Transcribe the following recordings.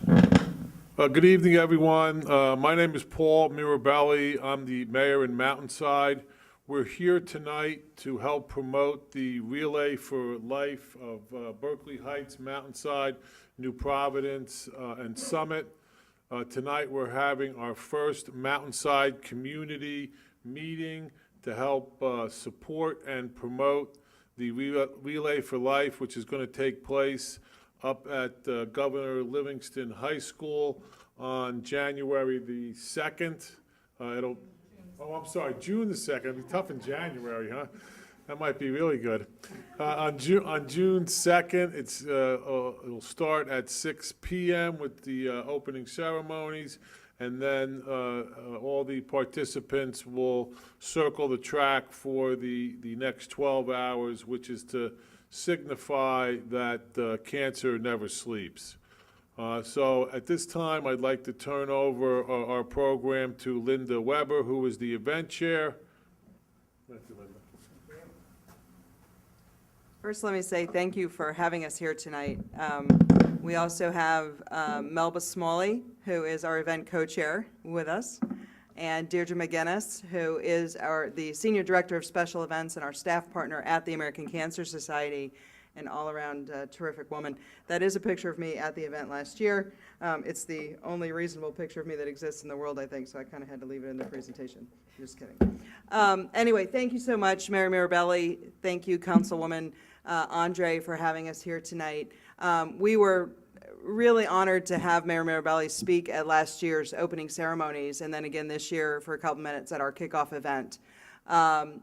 Good evening, everyone. My name is Paul Mirabelli. I'm the mayor in Mountainside. We're here tonight to help promote the Relay for Life of Berkeley Heights, Mountainside, New Providence, and Summit. Tonight we're having our first Mountainside community meeting to help support and promote the Relay for Life, which is going to take place up at Governor Livingston High School on January the 2nd. June the 2nd. It'll be tough in January, huh? That might be really good. On June 2nd, it'll start at 6 p.m. with the opening ceremonies, and then all the participants will circle the track for the next 12 hours, which is to signify that cancer never sleeps. So at this time, I'd like to turn over our program to Linda Weber, who is the event chair. Thank you, Linda. First, let me say thank you for having us here tonight. We also have Melba Smalley, who is our event co-chair with us, and Deirdre McGinnis, who is the Senior Director of Special Events and our staff partner at the American Cancer Society, an all-around terrific woman. That is a picture of me at the event last year. It's the only reasonable picture of me that exists in the world, I think, so I kind of had to leave it in the presentation. Just kidding. Anyway, thank you so much, Mayor Mirabelli. Thank you, Councilwoman Andre, for having us here tonight. We were really honored to have Mayor Mirabelli speak at last year's opening ceremonies, and then again this year for a couple minutes at our kickoff event.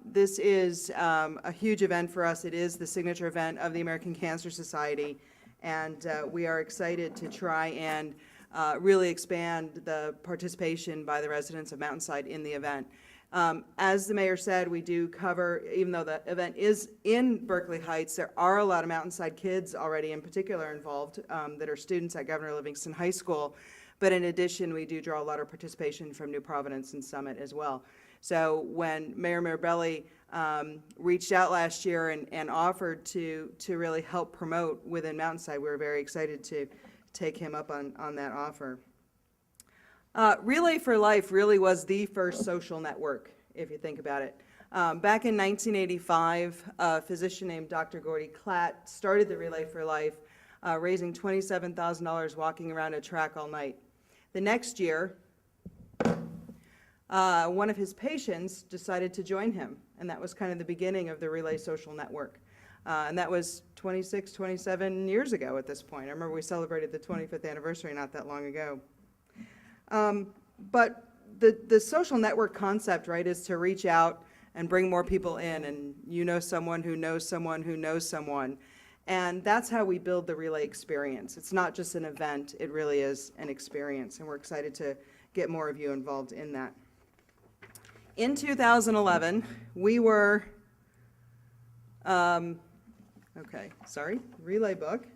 This is a huge event for us. It is the signature event of the American Cancer Society, and we are excited to try and really expand the participation by the residents of Mountainside in the event. As the mayor said, we do cover, even though the event is in Berkeley Heights, there are a lot of Mountainside kids already in particular involved that are students at Governor Livingston High School. But in addition, we do draw a lot of participation from New Providence and Summit as well. So when Mayor Mirabelli reached out last year and offered to really help promote within Mountainside, we were very excited to take him up on that offer. Relay for Life really was the first social network, if you think about it. Back in 1985, a physician named Dr. Gordy Klatt started the Relay for Life, raising $27,000 walking around a track all night. The next year, one of his patients decided to join him, and that was kind of the beginning of the Relay Social Network. And that was 27 years ago at this point. I remember we celebrated the 25th anniversary not that long ago. But the social network concept, right, is to reach out and bring more people in, and you know someone who knows someone who knows someone. And that's how we build the Relay experience. It's not just an event, it really is an experience, and we're excited to get more of you involved in that. In 2011, we were, Relay book.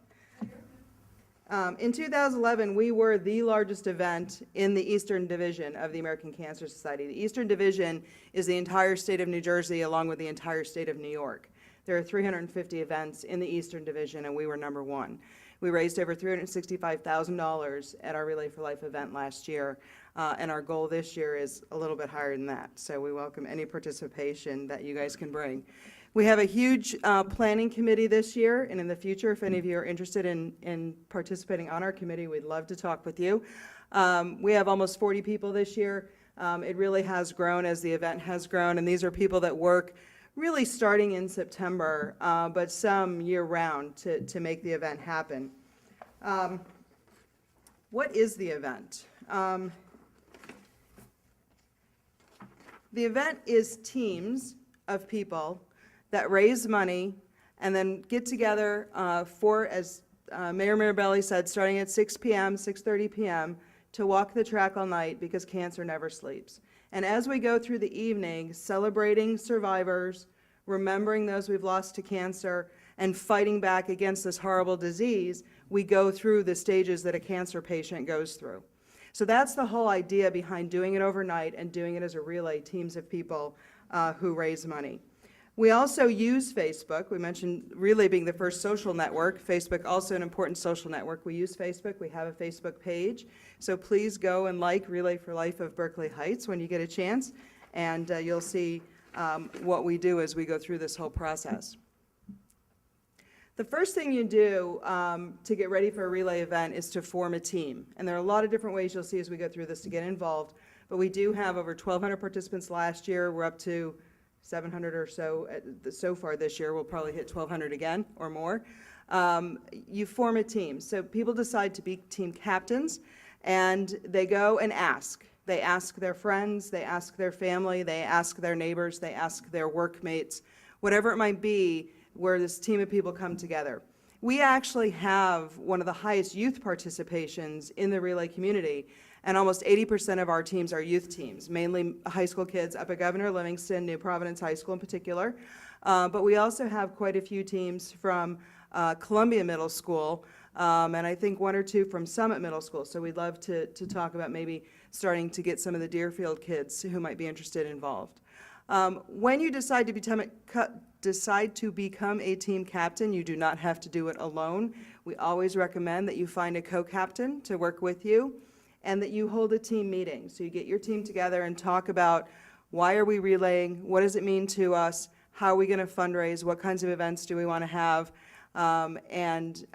In 2011, we were the largest event in the Eastern Division of the American Cancer Society. The Eastern Division is the entire state of New Jersey along with the entire state of New York. There are 350 events in the Eastern Division, and we were number one. We raised over $365,000 at our Relay for Life event last year, and our goal this year is a little bit higher than that. So we welcome any participation that you guys can bring. We have a huge planning committee this year, and in the future, if any of you are interested in participating on our committee, we'd love to talk with you. We have almost 40 people this year. It really has grown as the event has grown, and these are people that work really starting in September, but some year-round to make the event happen. What is the event? The event is teams of people that raise money and then get together for, as Mayor Mirabelli said, starting at 6 p.m., 6:30 p.m., to walk the track all night because cancer never sleeps. And as we go through the evening, celebrating survivors, remembering those we've lost to cancer, and fighting back against this horrible disease, we go through the stages that a cancer patient goes through. So that's the whole idea behind doing it overnight and doing it as a relay, teams of people who raise money. We also use Facebook. We mentioned Relay being the first social network. Facebook also an important social network. We use Facebook. We have a Facebook page. So please go and like Relay for Life of Berkeley Heights when you get a chance, and you'll see what we do as we go through this whole process. The first thing you do to get ready for a Relay event is to form a team. And there are a lot of different ways you'll see as we go through this to get involved. But we do have over 1,200 participants last year. We're up to 700 or so so far this year. We'll probably hit 1,200 again or more. You form a team. So people decide to be team captains, and they go and ask. They ask their friends, they ask their family, they ask their neighbors, they ask their workmates, whatever it might be, where this team of people come together. We actually have one of the highest youth participations in the Relay community, and almost 80% of our teams are youth teams, mainly high school kids up at Governor Livingston, New Providence High School in particular. But we also have quite a few teams from Columbia Middle School, and I think one or two from Summit Middle School. So we'd love to talk about maybe starting to get some of the Deerfield kids who might be interested involved. When you decide to become a team captain, you do not have to do it alone. We always recommend that you find a co-captain to work with you, and that you hold a team meeting. So you get your team together and talk about, why are we relaying? What does it mean to us? How are we going to fundraise? What kinds of events do we want to have? And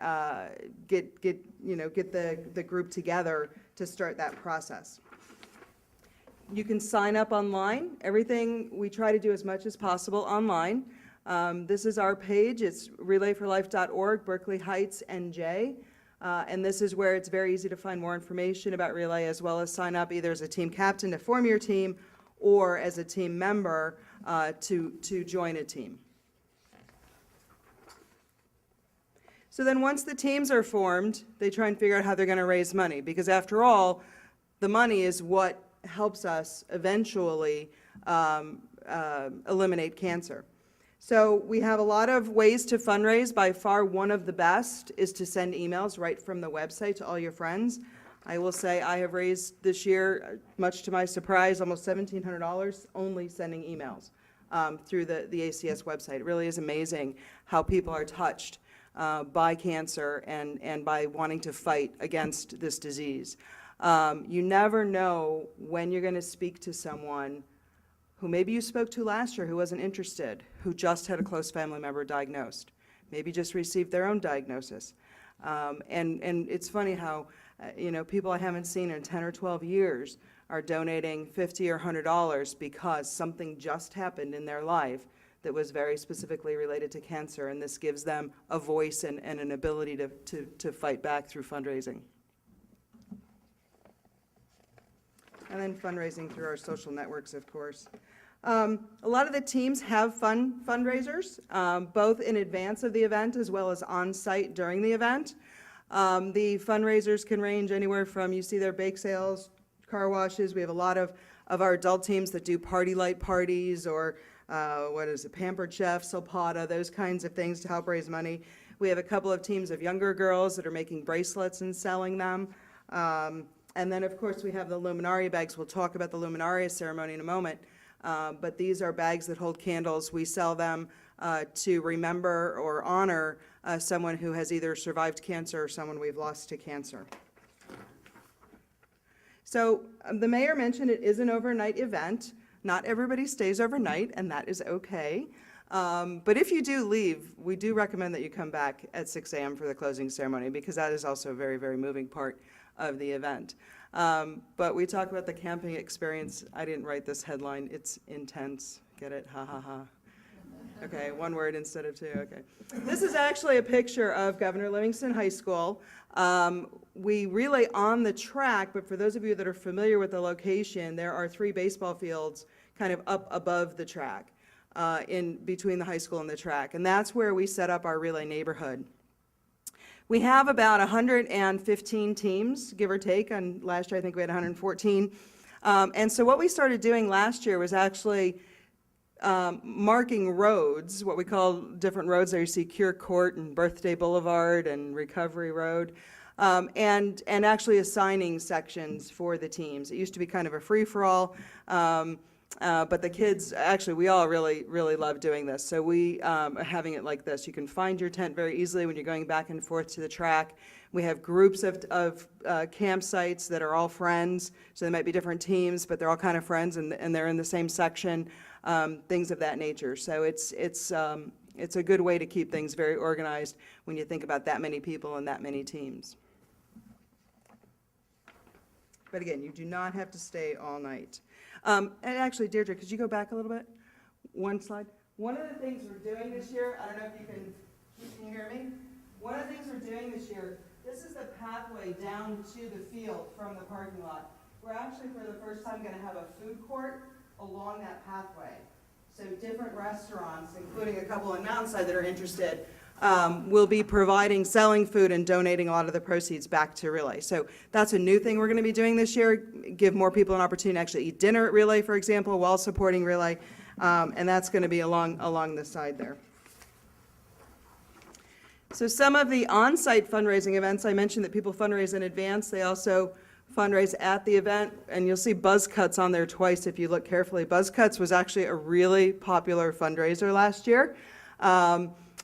get the group together to start that process. You can sign up online. Everything we try to do as much as possible online. This is our page. It's relayforlife.org, Berkeley Heights, NJ. And this is where it's very easy to find more information about Relay, as well as sign up either as a team captain to form your team, or as a team member to join a team. So then once the teams are formed, they try and figure out how they're going to raise money, because after all, the money is what helps us eventually eliminate cancer. So we have a lot of ways to fundraise. By far, one of the best is to send emails right from the website to all your friends. I will say I have raised this year, much to my surprise, almost $1,700 only sending emails through the ACS website. It really is amazing how people are touched by cancer and by wanting to fight against this disease. You never know when you're going to speak to someone who maybe you spoke to last year who wasn't interested, who just had a close family member diagnosed, maybe just received their own diagnosis. And it's funny how, people I haven't seen in 10 or 12 years are donating $50 or $100 because something just happened in their life that was very specifically related to cancer, and this gives them a voice and an ability to fight back through fundraising. And then fundraising through our social networks, of course. A lot of the teams have fundraisers, both in advance of the event as well as on-site during the event. The fundraisers can range anywhere from, you see their bake sales, car washes. We have a lot of our adult teams that do party light parties, or Pampered Chef, Solpata, those kinds of things to help raise money. We have a couple of teams of younger girls that are making bracelets and selling them. And then, of course, we have the Luminaria Bags. We'll talk about the Luminarias Ceremony in a moment. But these are bags that hold candles. We sell them to remember or honor someone who has either survived cancer or someone we've lost to cancer. So the mayor mentioned it is an overnight event. Not everybody stays overnight, and that is okay. But if you do leave, we do recommend that you come back at 6 a.m. for the closing ceremony, because that is also a very, very moving part of the event. But we talk about the camping experience. I didn't write this headline. It's intense. Get it? Ha, ha, ha. Okay, one word instead of two. Okay. This is actually a picture of Governor Livingston High School. We relay on the track, but for those of you that are familiar with the location, there are 3 baseball fields kind of up above the track, in between the high school and the track. And that's where we set up our relay neighborhood. We have about 115 teams, give or take. And last year, I think we had 114. And so what we started doing last year was actually marking roads, what we call different roads. There you see Cure Court and Birthday Boulevard and Recovery Road, and actually assigning sections for the teams. It used to be kind of a free-for-all. But the kids, actually, we all really, really love doing this. So we are having it like this. You can find your tent very easily when you're going back and forth to the track. We have groups of campsites that are all friends. So they might be different teams, but they're all kind of friends, and they're in the same section, things of that nature. So it's a good way to keep things very organized when you think about that many people and that many teams. But again, you do not have to stay all night. And actually, Deirdre, could you go back a little bit? One slide. One of the things we're doing this year, I don't know if can you hear me? One of the things we're doing this year, this is the pathway down to the field from the parking lot. We're actually, for the first time, going to have a food court along that pathway. So different restaurants, including a couple on Mountainside that are interested, will be selling food and donating a lot of the proceeds back to Relay. So that's a new thing we're going to be doing this year, give more people an opportunity to actually eat dinner at Relay, for example, while supporting Relay, and that's going to be along the side there. So some of the on-site fundraising events, I mentioned that people fundraise in advance. They also fundraise at the event, and you'll see Buzz Cuts on there twice if you look carefully. Buzz Cuts was actually a really popular fundraiser last year.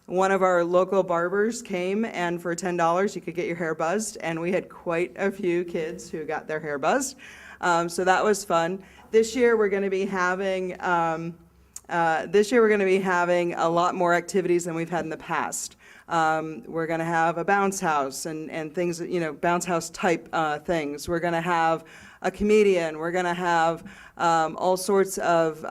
One of our local barbers came, and for $10 you could get your hair buzzed, and we had quite a few kids who got their hair buzzed. So that was fun. This year we're going to be having a lot more activities than we've had in the past. We're going to have a bounce house and things, bounce house type things. We're going to have a comedian. We're going to have all sorts of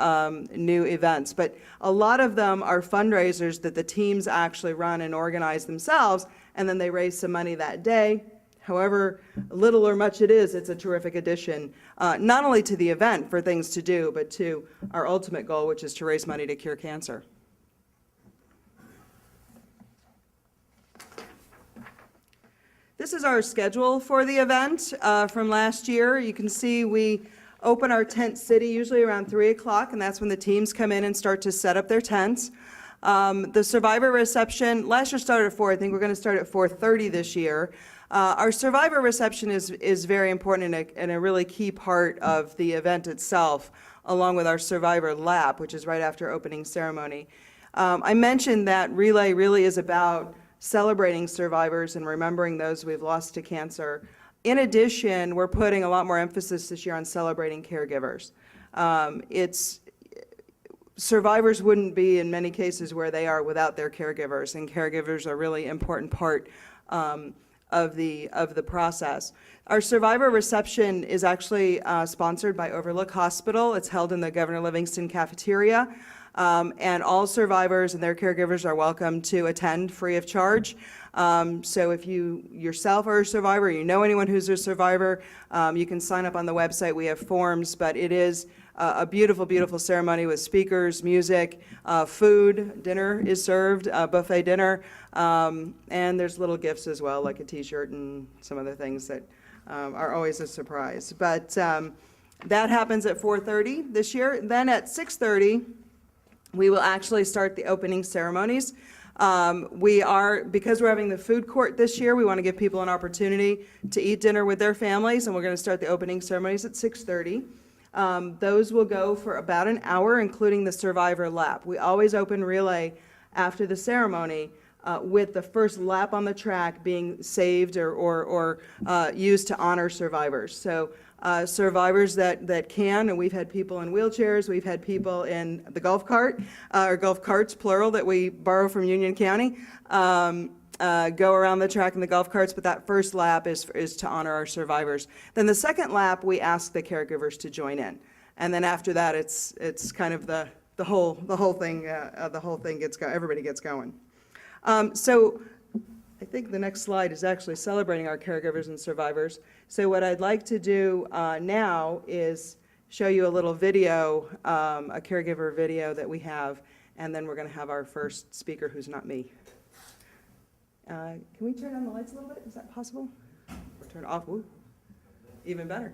new events. But a lot of them are fundraisers that the teams actually run and organize themselves, and then they raise some money that day. However little or much it is, it's a terrific addition, not only to the event for things to do, but to our ultimate goal, which is to raise money to cure cancer. This is our schedule for the event from last year. You can see we open our tent city usually around 3 o'clock, and that's when the teams come in and start to set up their tents. The survivor reception, last year started at 4. I think we're going to start at 4:30 this year. Our survivor reception is very important and a really key part of the event itself, along with our survivor lap, which is right after opening ceremony. I mentioned that Relay really is about celebrating survivors and remembering those we've lost to cancer. In addition, we're putting a lot more emphasis this year on celebrating caregivers. Survivors wouldn't be, in many cases, where they are without their caregivers, and caregivers are a really important part of the process. Our survivor reception is actually sponsored by Overlook Hospital. It's held in the Governor Livingston cafeteria. And all survivors and their caregivers are welcome to attend free of charge. So if you yourself are a survivor, you know anyone who's a survivor, you can sign up on the website. We have forms, but it is a beautiful, beautiful ceremony with speakers, music, food. Dinner is served, buffet dinner, and there's little gifts as well, like a t-shirt and some other things that are always a surprise. But that happens at 4:30 this year. Then at 6:30, we will actually start the opening ceremonies. Because we're having the food court this year, we want to give people an opportunity to eat dinner with their families, and we're going to start the opening ceremonies at 6:30. Those will go for about an hour, including the survivor lap. We always open Relay after the ceremony with the first lap on the track being saved or used to honor survivors. So survivors that can, and we've had people in wheelchairs, we've had people in the golf cart, or golf carts, plural, that we borrow from Union County, go around the track in the golf carts, but that first lap is to honor our survivors. Then the second lap, we ask the caregivers to join in. And then after that, it's kind of the whole thing everybody gets going. So I think the next slide is actually celebrating our caregivers and survivors. So what I'd like to do now is show you a little video, a caregiver video that we have, and then we're going to have our first speaker who's not me. Can we turn on the lights a little bit? Is that possible? Or turn it off? Ooh, even better.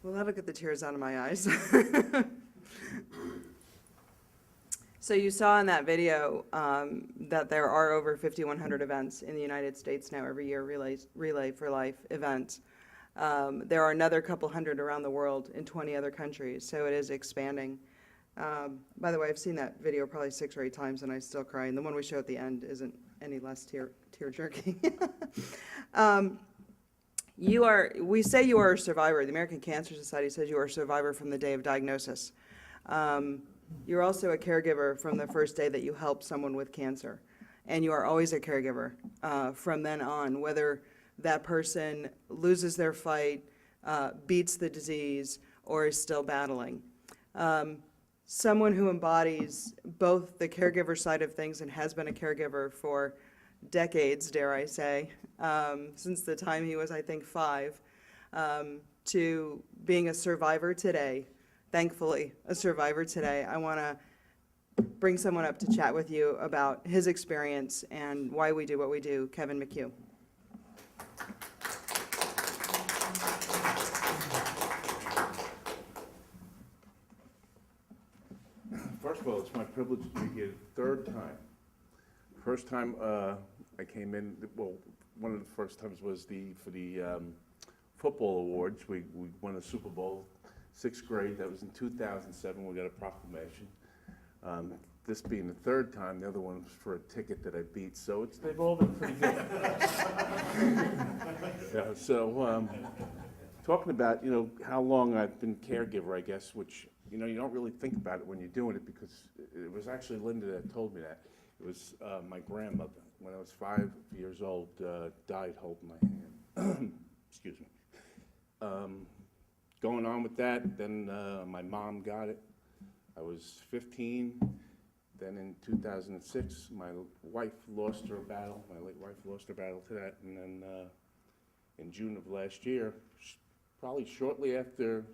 Well, that'll get the tears out of my eyes. So you saw in that video that there are over 5,100 events in the United States now every year, Relay for Life events. There are another couple hundred around the world in 20 other countries, so it is expanding. By the way, I've seen that video probably 6 or 8 times and I still cry, and the one we show at the end isn't any less tear-jerking. We say you are a survivor. The American Cancer Society says you are a survivor from the day of diagnosis. You're also a caregiver from the first day that you help someone with cancer. And you are always a caregiver from then on, whether that person loses their fight, beats the disease, or is still battling. Someone who embodies both the caregiver side of things and has been a caregiver for decades, dare I say, since the time he was, I think, 5, to being a survivor today. Thankfully, a survivor today. I want to bring someone up to chat with you about his experience and why we do what we do, Kevin Mchugh. First of all, it's my privilege to be here the 3rd time. First time I came in, well, one of the first times was for the football awards. We won a Super Bowl, 6th grade. That was in 2007. We got a proclamation. This being the 3rd time, the other one was for a ticket that I beat. So they've all been pretty good. Yeah, so talking about, how long I've been caregiver, I guess, which, you don't really think about it when you're doing it, because it was actually Linda that told me that. It was my grandmother, when I was 5 years old, died holding my hand. Excuse me. Going on with that, then my mom got it. I was 15. Then in 2006, my wife lost her battle. My late wife lost her battle to that. And then in June of last year, probably shortly after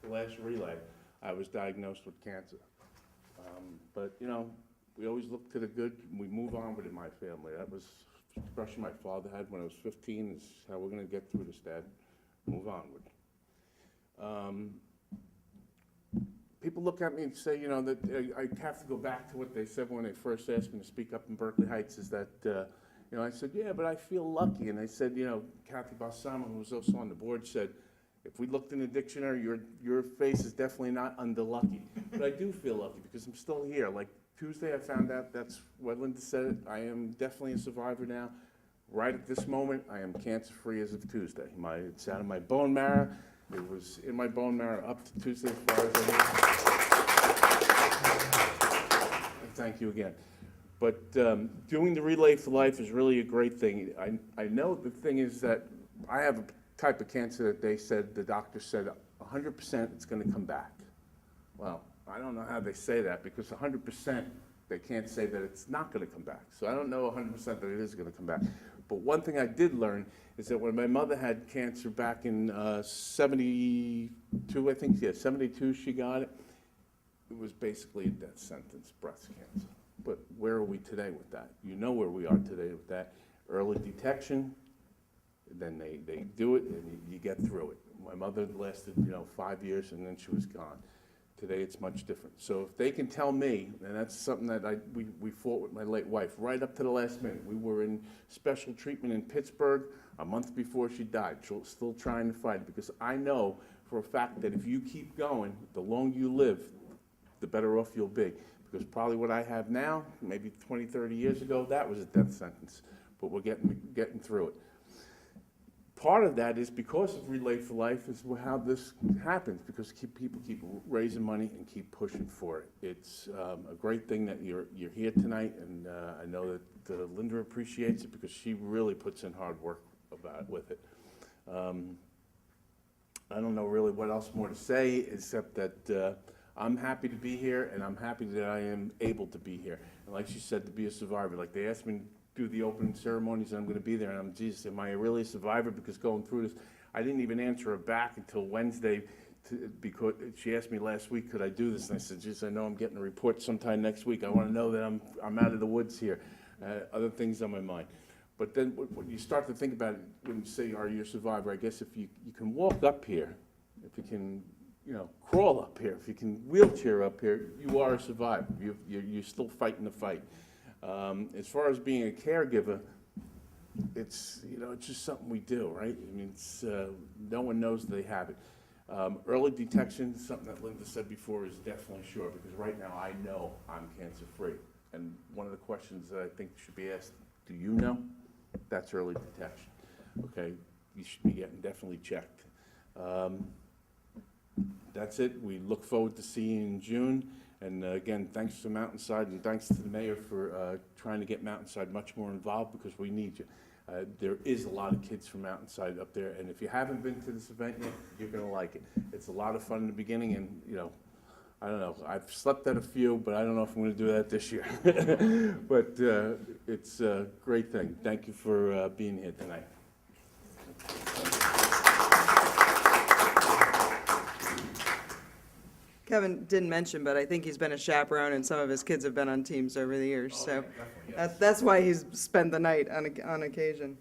the last relay, I was diagnosed with cancer. But, we always look to the good, and we move on with it in my family. That was the expression my father had when I was 15, is how we're going to get through this, Dad. Move onward. People look at me and say, that I have to go back to what they said when they first asked me to speak up in Berkeley Heights, is that, I said, yeah, but I feel lucky. And they said, Kathy Balsamo, who was also on the board, said, if we looked in the dictionary, your face is definitely not under lucky. But I do feel lucky because I'm still here. Like Tuesday, I found out that's what Linda said. I am definitely a survivor now. Right at this moment, I am cancer-free as of Tuesday. It's out of my bone marrow. It was in my bone marrow up to Tuesday, as far as I know. Thank you again. But doing the Relay for Life is really a great thing. I know the thing is that I have a type of cancer that the doctor said 100% it's going to come back. Well, I don't know how they say that, because 100% they can't say that it's not going to come back. So I don't know 100% that it is going to come back. But one thing I did learn is that when my mother had cancer back in 72, I think, 72 she got it. It was basically a death sentence, breast cancer. But where are we today with that? You know where we are today with that. Early detection, then they do it and you get through it. My mother lasted, 5 years and then she was gone. Today it's much different. So if they can tell me, and that's something that we fought with my late wife right up to the last minute. We were in special treatment in Pittsburgh a month before she died, still trying to fight it, because I know for a fact that if you keep going, the longer you live, the better off you'll be. Because probably what I have now, maybe 20, 30 years ago, that was a death sentence. But we're getting through it. Part of that is because of Relay for Life is how this happens, because people keep raising money and keep pushing for it. It's a great thing that you're here tonight, and I know that Linda appreciates it, because she really puts in hard work with it. I don't know really what else more to say, except that I'm happy to be here, and I'm happy that I am able to be here. And like she said, to be a survivor. Like they asked me do the opening ceremonies, and I'm going to be there, and Jesus, am I really a survivor? Because going through this, I didn't even answer her back until Wednesday, because she asked me last week, could I do this? And I said, Jesus, I know I'm getting a report sometime next week. I want to know that I'm out of the woods here. Other things on my mind. But then when you start to think about it, when you say, are you a survivor, I guess if you can walk up here if you can, crawl up here, if you can wheelchair up here, you are a survivor. You're still fighting the fight. As far as being a caregiver, it's just something we do, right? I mean, no one knows they have it. Early detection, something that Linda said before, is definitely sure, because right now I know I'm cancer-free. And one of the questions that I think should be asked, do you know? That's early detection. Okay, you should be getting definitely checked. That's it. We look forward to seeing you in June. And again, thanks to Mountainside, and thanks to the mayor for trying to get Mountainside much more involved, because we need you. There is a lot of kids from Mountainside up there, and if you haven't been to this event yet, you're going to like it. It's a lot of fun in the beginning, and I don't know, I've slept at a few, but I don't know if I'm going to do that this year. But it's a great thing. Thank you for being here tonight. Kevin didn't mention, but I think he's been a chaperone, and some of his kids have been on teams over the years. So that's why he's spent the night on occasion.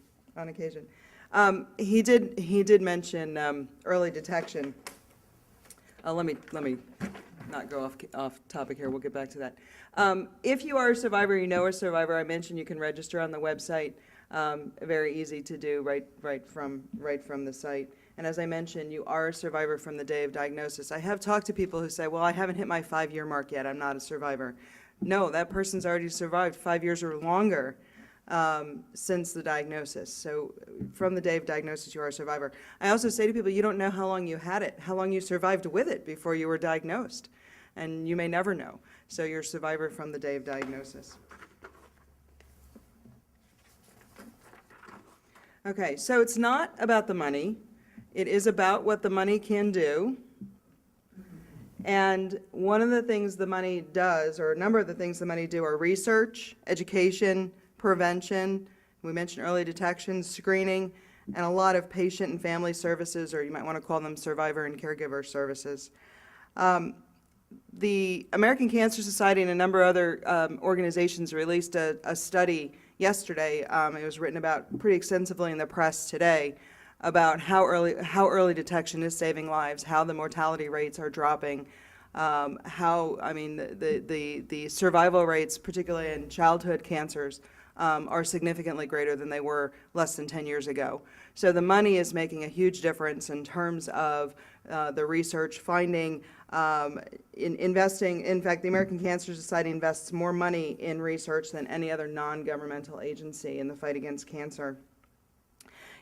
He did mention early detection. Let me not go off topic here. We'll get back to that. If you are a survivor, you know a survivor. I mentioned you can register on the website. Very easy to do right from the site. And as I mentioned, you are a survivor from the day of diagnosis. I have talked to people who say, well, I haven't hit my 5-year mark yet. I'm not a survivor. No, that person's already survived 5 years or longer since the diagnosis. So from the day of diagnosis, you are a survivor. I also say to people, you don't know how long you had it, how long you survived with it before you were diagnosed. And you may never know. So you're a survivor from the day of diagnosis. Okay, so it's not about the money. It is about what the money can do. And one of the things the money does, or a number of the things the money do, are research, education, prevention. We mentioned early detection, screening, and a lot of patient and family services, or you might want to call them survivor and caregiver services. The American Cancer Society and a number of other organizations released a study yesterday. It was written about pretty extensively in the press today about how early detection is saving lives, how the mortality rates are dropping, the survival rates, particularly in childhood cancers, are significantly greater than they were less than 10 years ago. So the money is making a huge difference in terms of the research, finding, investing. In fact, the American Cancer Society invests more money in research than any other non-governmental agency in the fight against cancer.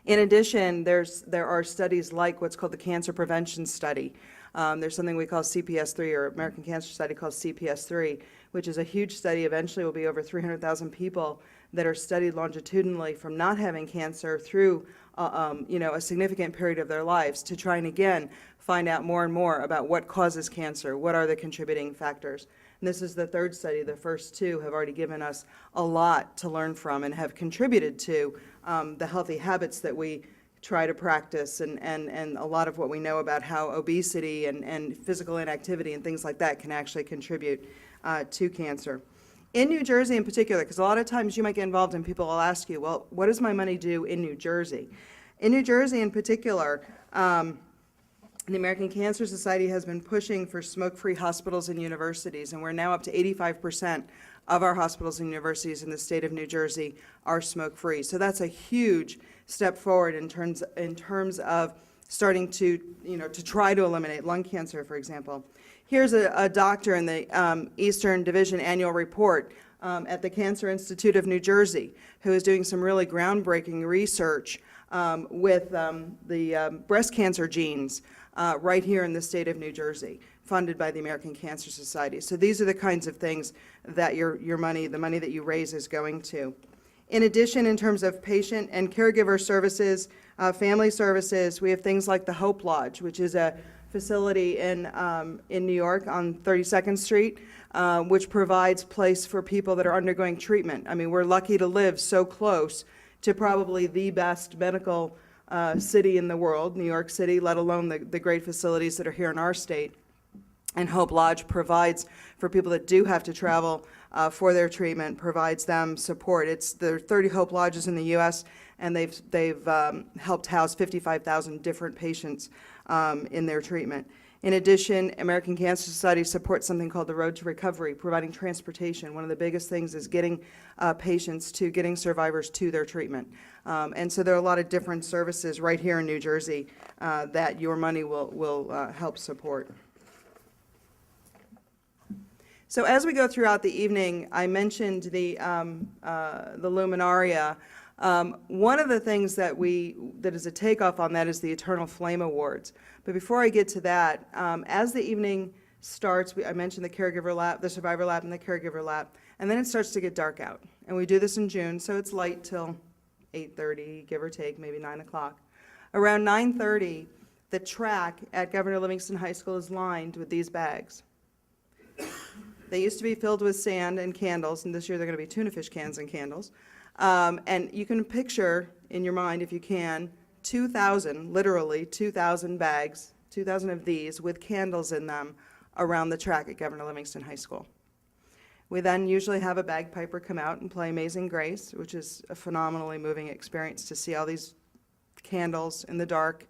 In addition, there are studies like what's called the Cancer Prevention Study. There's something we call CPS-3, or American Cancer Society calls CPS-3, which is a huge study. Eventually will be over 300,000 people that are studied longitudinally from not having cancer through a significant period of their lives, to try and again find out more and more about what causes cancer, what are the contributing factors. And this is the third study. The first two have already given us a lot to learn from and have contributed to the healthy habits that we try to practice, and a lot of what we know about how obesity and physical inactivity and things like that can actually contribute to cancer. In New Jersey in particular, because a lot of times you might get involved and people will ask you, well, what does my money do in New Jersey? In New Jersey in particular, the American Cancer Society has been pushing for smoke-free hospitals and universities, and we're now up to 85% of our hospitals and universities in the state of New Jersey are smoke-free. So that's a huge step forward in terms of starting to try to eliminate lung cancer, for example. Here's a doctor in the Eastern Division annual report at the Cancer Institute of New Jersey, who is doing some really groundbreaking research with the breast cancer genes right here in the state of New Jersey, funded by the American Cancer Society. So these are the kinds of things that your money, the money that you raise, is going to. In addition, in terms of patient and caregiver services, family services, we have things like the Hope Lodge, which is a facility in New York on 32nd Street, which provides place for people that are undergoing treatment. I mean, we're lucky to live so close to probably the best medical city in the world, New York City, let alone the great facilities that are here in our state. And Hope Lodge provides for people that do have to travel for their treatment, provides them support. There are 30 Hope Lodges in the U.S., and they've helped house 55,000 different patients in their treatment. In addition, American Cancer Society supports something called the Road to Recovery, providing transportation. One of the biggest things is getting getting survivors to their treatment. And so there are a lot of different services right here in New Jersey that your money will help support. So as we go throughout the evening, I mentioned the Luminaria. One of the things that is a takeoff on that is the Eternal Flame Awards. But before I get to that, as the evening starts, I mentioned the Caregiver Lap, the Survivor Lap, and the Caregiver Lap, and then it starts to get dark out. And we do this in June, so it's light till 8:30, give or take, maybe 9 o'clock. Around 9:30, the track at Governor Livingston High School is lined with these bags. They used to be filled with sand and candles, and this year they're going to be tuna fish cans and candles. And you can picture in your mind, if you can, 2,000, literally 2,000 bags, 2,000 of these with candles in them around the track at Governor Livingston High School. We then usually have a bagpiper come out and play Amazing Grace, which is a phenomenally moving experience to see all these candles in the dark.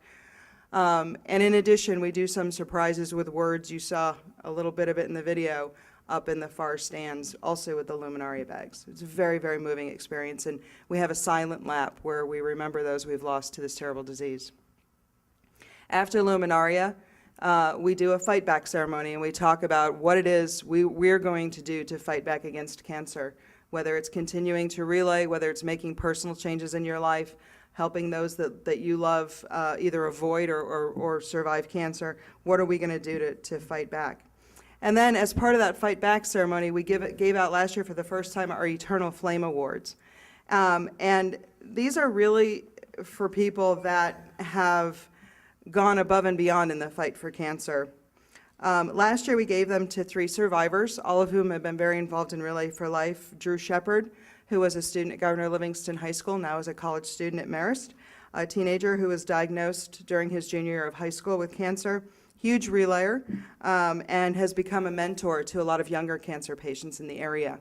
And in addition, we do some surprises with words. You saw a little bit of it in the video up in the far stands, also with the Luminaria bags. It's a very, very moving experience, and we have a silent lap where we remember those we've lost to this terrible disease. After Luminaria, we do a Fightback Ceremony, and we talk about what it is we're going to do to fight back against cancer, whether it's continuing to relay, whether it's making personal changes in your life, helping those that you love either avoid or survive cancer. What are we going to do to fight back? And then as part of that Fight Back ceremony, we gave out last year for the first time our Eternal Flame Awards. And these are really for people that have gone above and beyond in the fight for cancer. Last year we gave them to 3 survivors, all of whom have been very involved in Relay for Life. Drew Shepard, who was a student at Governor Livingston High School, now is a college student at Marist, a teenager who was diagnosed during his junior year of high school with cancer. Huge relayer, and has become a mentor to a lot of younger cancer patients in the area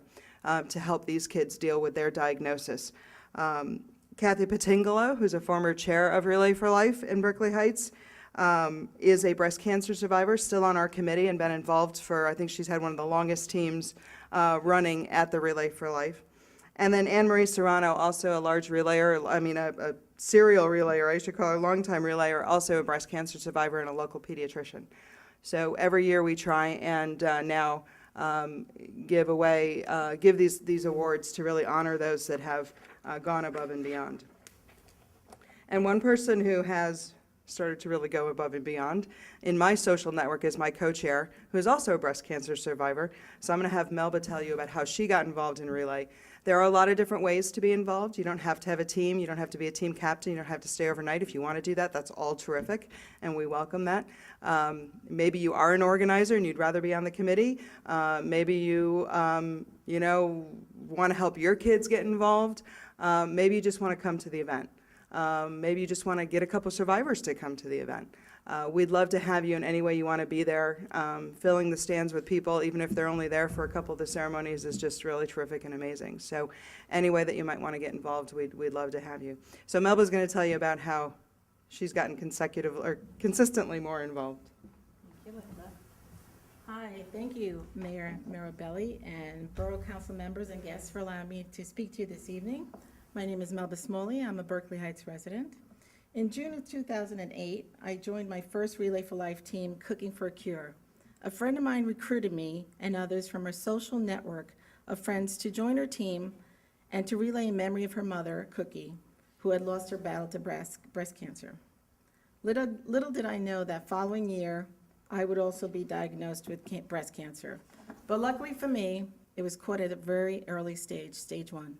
to help these kids deal with their diagnosis. Kathy Patingolo, who's a former chair of Relay for Life in Berkeley Heights, is a breast cancer survivor, still on our committee and been involved for, I think she's had one of the longest teams running at the Relay for Life. And then Anne Marie Serrano, also a large relayer, a serial relayer, I should call her, longtime relayer, also a breast cancer survivor and a local pediatrician. So every year we try and now give these awards to really honor those that have gone above and beyond. And one person who has started to really go above and beyond in my social network is my co-chair, who is also a breast cancer survivor. So I'm going to have Melba tell you about how she got involved in Relay. There are a lot of different ways to be involved. You don't have to have a team. You don't have to be a team captain. You don't have to stay overnight. If you want to do that, that's all terrific, and we welcome that. Maybe you are an organizer and you'd rather be on the committee. Maybe you, want to help your kids get involved. Maybe you just want to come to the event. Maybe you just want to get a couple survivors to come to the event. We'd love to have you in any way you want to be there. Filling the stands with people, even if they're only there for a couple of the ceremonies, is just really terrific and amazing. So any way that you might want to get involved, we'd love to have you. So Melba's going to tell you about how she's gotten consistently more involved. Thank you, Linda. Hi, thank you, Mayor Mirabelli and Borough Council members and guests for allowing me to speak to you this evening. My name is Melba Smalley. I'm a Berkeley Heights resident. In June of 2008, I joined my first Relay for Life team, Cooking for a Cure. A friend of mine recruited me and others from her social network of friends to join her team and to relay in memory of her mother, Cookie, who had lost her battle to breast cancer. Little did I know that following year, I would also be diagnosed with breast cancer. But luckily for me, it was caught at a very early stage, stage 1.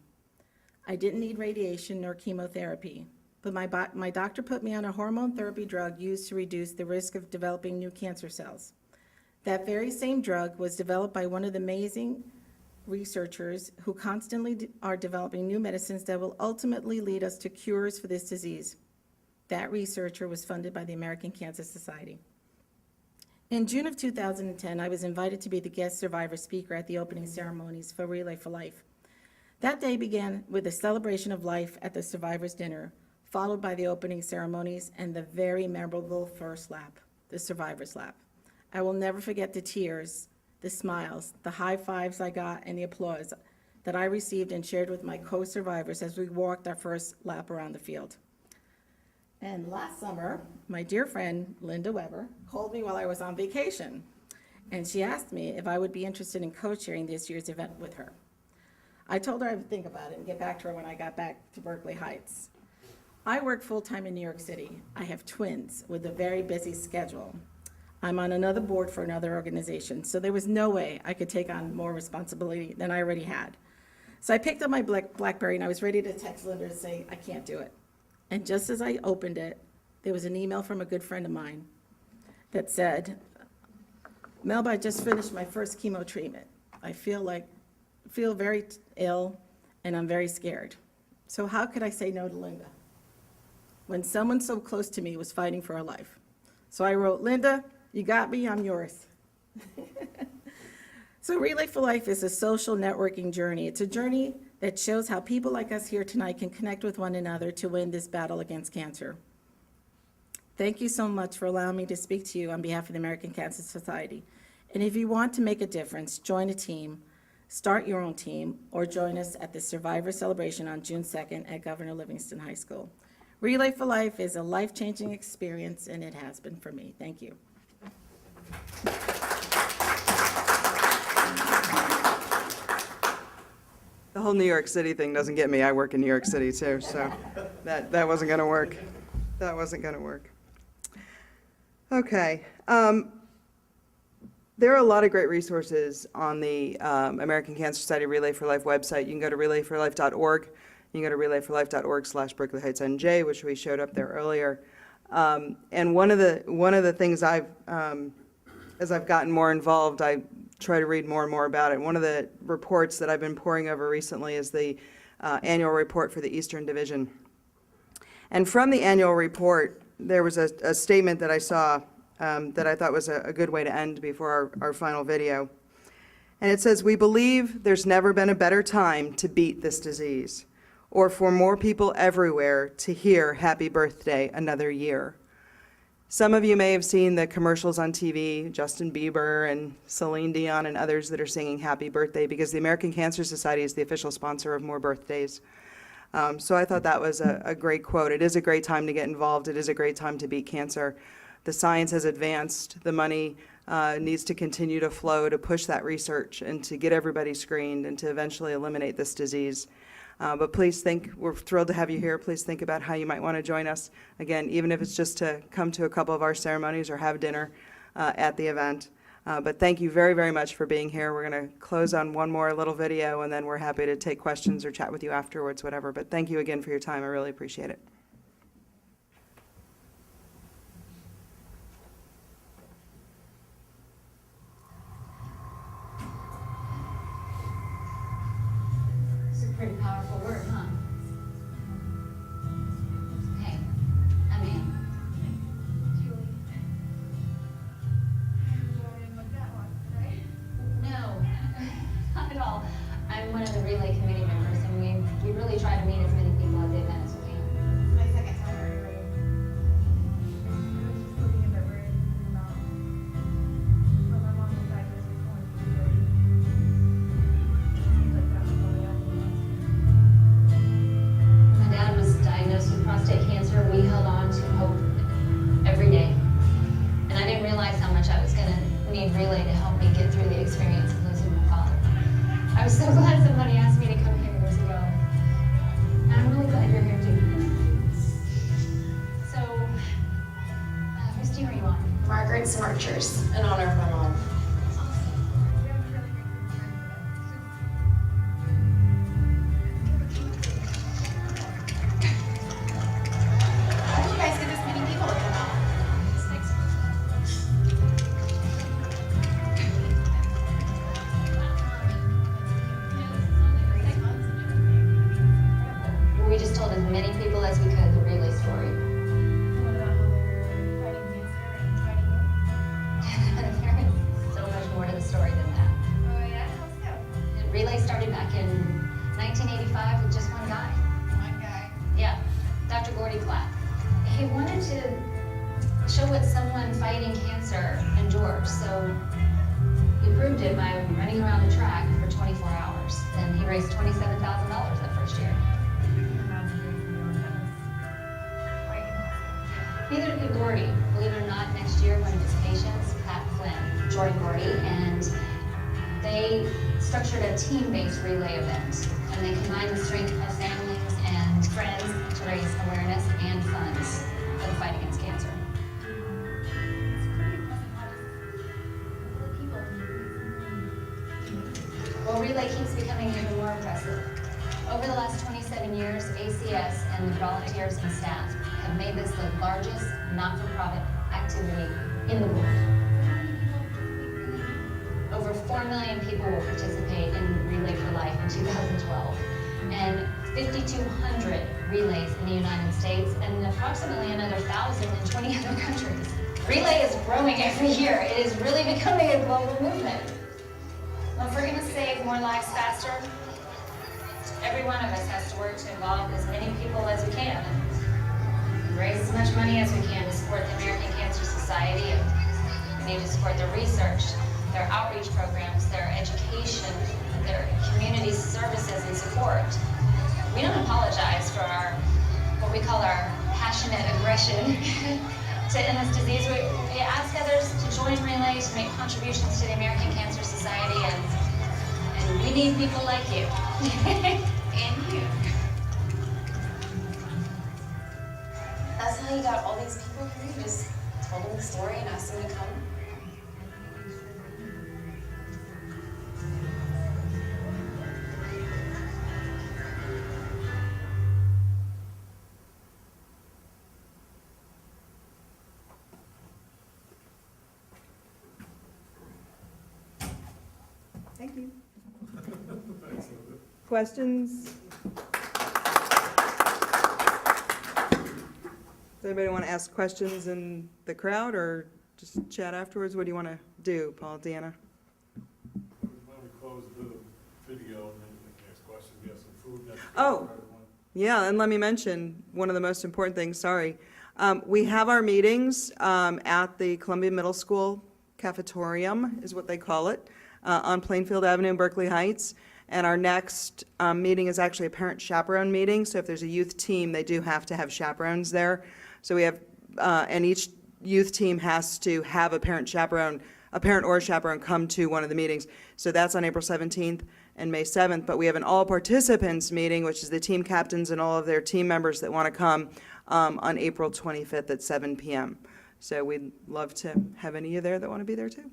I didn't need radiation nor chemotherapy, but my doctor put me on a hormone therapy drug used to reduce the risk of developing new cancer cells. That very same drug was developed by one of the amazing researchers who constantly are developing new medicines that will ultimately lead us to cures for this disease. That researcher was funded by the American Cancer Society. In June of 2010, I was invited to be the guest survivor speaker at the opening ceremonies for Relay for Life. That day began with a celebration of life at the Survivors' Dinner, followed by the opening ceremonies and the very memorable first lap, the Survivors' Lap. I will never forget the tears, the smiles, the high fives I got, and the applause that I received and shared with my co-survivors as we walked our first lap around the field. And last summer, my dear friend Linda Weber called me while I was on vacation, and she asked me if I would be interested in co-chairing this year's event with her. I told her I would think about it and get back to her when I got back to Berkeley Heights. I work full-time in New York City. I have twins with a very busy schedule. I'm on another board for another organization, so there was no way I could take on more responsibility than I already had. So I picked up my BlackBerry and I was ready to text Linda and say, I can't do it. And just as I opened it, there was an email from a good friend of mine that said, Melba, I just finished my first chemo treatment. I feel very ill and I'm very scared. So how could I say no to Linda when someone so close to me was fighting for her life? So I wrote, Linda, you got me, I'm yours. So Relay for Life is a social networking journey. It's a journey that shows how people like us here tonight can connect with one another to win this battle against cancer. Thank you so much for allowing me to speak to you on behalf of the American Cancer Society. And if you want to make a difference, join a team, start your own team, or join us at the Survivor Celebration on June 2nd at Governor Livingston High School. Relay for Life is a life-changing experience, and it has been for me. Thank you. The whole New York City thing doesn't get me. I work in New York City too, so that wasn't going to work. That wasn't going to work. Okay. There are a lot of great resources on the American Cancer Society Relay for Life website. You can go to relayforlife.org. You can go to relayforlife.org/Berkeley Heights NJ, which we showed up there earlier. And one of the things as I've gotten more involved, I try to read more and more about it. One of the reports that I've been poring over recently is the annual report for the Eastern Division. And from the annual report, there was a statement that I saw that I thought was a good way to end before our final video. And it says, we believe there's never been a better time to beat this disease, or for more people everywhere to hear happy birthday another year. Some of you may have seen the commercials on TV, Justin Bieber and Celine Dion and others that are singing happy birthday, because the American Cancer Society is the official sponsor of more birthdays. So I thought that was a great quote. It is a great time to get involved. It is a great time to beat cancer. The science has advanced. The money needs to continue to flow to push that research and to get everybody screened and to eventually eliminate this disease. But please think, we're thrilled to have you here. Please think about how you might want to join us. Again, even if it's just to come to a couple of our ceremonies or have dinner at the event. But thank you very, very much for being here. We're going to close on one more little video, and then we're happy to take questions or chat with you afterwards, whatever. But thank you again for your time. I really appreciate it. It's a pretty powerful word, huh? Hey, I'm Ann. No, not at all. I'm one of the Relay Committee members, and we really try to meet as many people at the event as we can. My second time already. I was just looking at the word but my mom was diagnosed with colon cancer. Seems like that was only My dad was diagnosed with prostate cancer. We held on to hope every day. And I didn't realize how much I was going to need Relay to help me get through the experience of losing my father. I was so glad somebody asked me to come here years ago. And I'm really glad you're here too. So, whose team are you on? Margaret's Marchers, in honor of my mom. we have a really great How did you guys get this many people to come out? We just told as many people as we could the Relay story. What about how they're fighting cancer and fighting it? There is so much more to the story than that. Oh yeah, let's go. The Relay started back in 1985 with just one guy. One guy. Yeah, Dr. Gordy Clapp. He wanted to show what someone fighting cancer endures, so he proved it by running around the track for 24 hours. And he raised $27,000 that first year. Neither could Gordy. Believe it or not, next year one of his patients, Pat Flynn, joined Gordy, and they structured a team-based relay event. And they combined the strength of families and friends to raise awareness and funds for the fight against cancer. Well, relay keeps becoming even more impressive. Over the last 27 years, ACS and the volunteers and staff have made this the largest not-for-profit activity in the world. Over 4 million people will participate in Relay for Life in 2012, and 5,200 relays in the United States, and approximately another 1,000 in 20 other countries. Relay is growing every year. It is really becoming a global movement. Well, if we're going to save more lives faster, every one of us has to work to involve as many people as we can, and raise as much money as we can to support the American Cancer Society. And we need to support their research, their outreach programs, their education, their community services and support. We don't apologize for what we call our passionate aggression to end this disease. We ask others to join Relay, to make contributions to the American Cancer Society, and we need people like you. And you. That's how you got all these people here? You just told them the story and asked them to come? Thank you. Questions? Does anybody want to ask questions in the crowd or just chat afterwards? What do you want to do, Paul, Deanna? Why don't we close the video and then we can ask questions, we have some food next. Oh. Yeah, and let me mention, one of the most important things, sorry. We have our meetings at the Columbia Middle School cafetorium, is what they call it, on Plainfield Avenue in Berkeley Heights. And our next meeting is actually a parent chaperone meeting, so if there's a youth team, they do have to have chaperones there. So we have, and each youth team has to have a parent or a chaperone come to one of the meetings. So that's on April 17th and May 7th, but we have an all participants meeting, which is the team captains and all of their team members that want to come on April 25th at 7 p.m. So we'd love to have any of you there that want to be there too.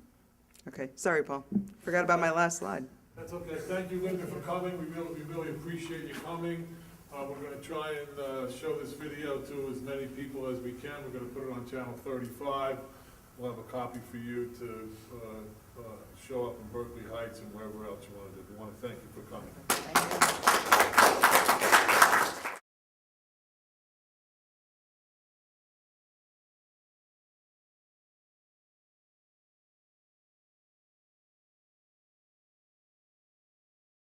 Okay, sorry, Paul. Forgot about my last slide. That's okay. Thank you, Linda, for coming. We really appreciate you coming. We're going to try and show this video to as many people as we can. We're going to put it on channel 35. We'll have a copy for you to show up in Berkeley Heights and wherever else you want to do. We want to thank you for coming.